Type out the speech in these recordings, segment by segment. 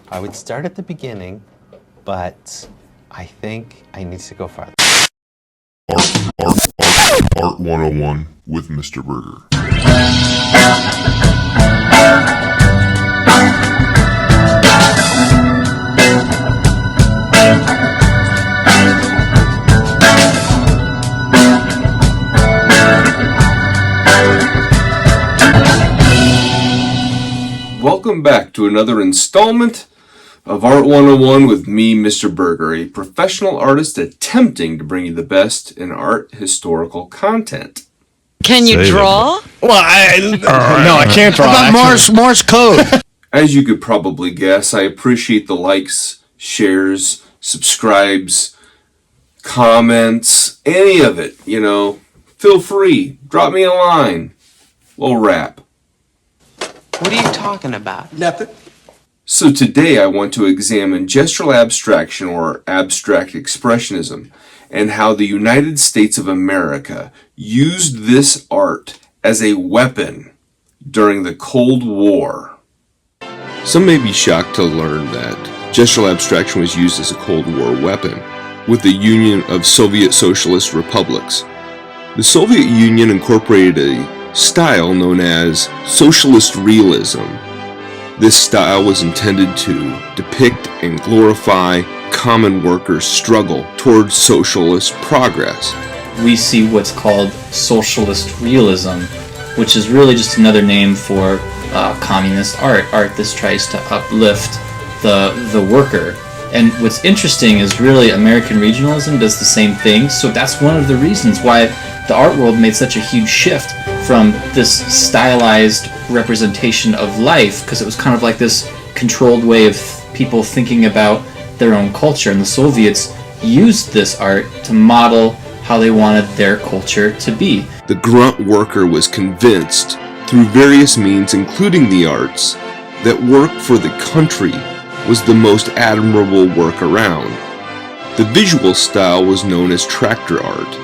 I would start at the beginning, but I think I need to go farther. Art 101 with Mr. Burgher. Welcome back to another installment of Art 101 with me, Mr. Burgher, a professional artist attempting to bring you the best in art historical content. Can you draw? Well, no, I can't draw. How about Morse code? As you could probably guess, I appreciate the likes, shares, subscribes, comments, any of it, Feel free. Drop me a line. We'll rap. What are you talking about? Nothing. So today I want to examine gestural abstraction or abstract expressionism and how the United States of America used this art as a weapon during the Cold War. Some may be shocked to learn that gestural abstraction was used as a Cold War weapon with the Union of Soviet Socialist Republics. The Soviet Union incorporated a style known as socialist realism. This style was intended to depict and glorify common workers' struggle towards socialist progress. We see what's called socialist realism, which is really just another name for communist art that tries to uplift the worker. And what's interesting is really American regionalism does the same thing, so that's one of the reasons why the art world made such a huge shift from this stylized representation of life, because it was kind of like this controlled way of people thinking about their own culture, and the Soviets used this art to model how they wanted their culture to be. The grunt worker was convinced, through various means including the arts, that work for the country was the most admirable work around. The visual style was known as tractor art,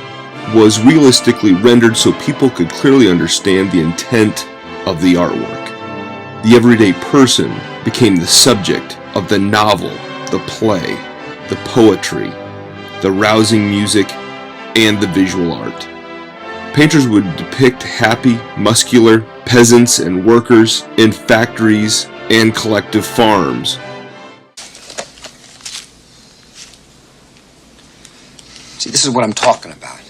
was realistically rendered so people could clearly understand the intent of the artwork. The everyday person became the subject of the novel, the play, the poetry, the rousing music, and the visual art. Painters would depict happy, muscular peasants and workers in factories and collective farms. See, this is what I'm talking about.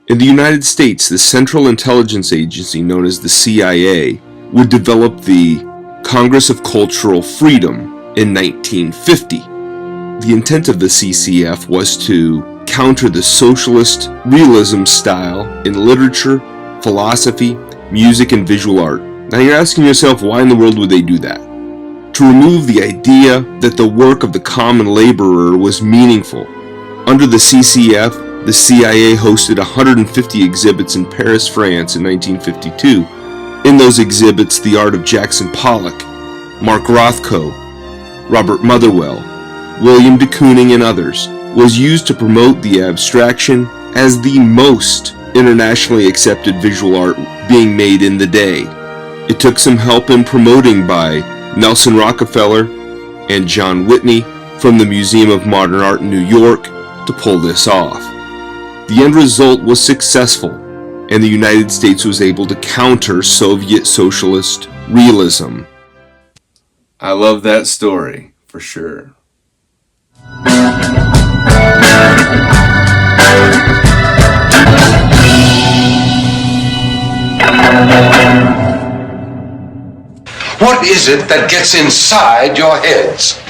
In the United States, the Central Intelligence Agency, known as the CIA, would develop the Congress of Cultural Freedom in 1950. The intent of the CCF was to counter the socialist realism style in literature, philosophy, music, and visual art. Now you're asking yourself, why in the world would they do that? To remove the idea that the work of the common laborer was meaningful. Under the CCF, the CIA hosted 150 exhibits in Paris, France in 1952. In those exhibits, the art of Jackson Pollock, Mark Rothko, Robert Motherwell, William de Kooning, and others was used to promote the abstraction as the most internationally accepted visual art being made in the day. It took some help in promoting by Nelson Rockefeller and John Whitney from the Museum of Modern Art in New York to pull this off. The end result was successful, and the United States was able to counter Soviet socialist realism. I love that story, for sure. What is it that gets inside your heads?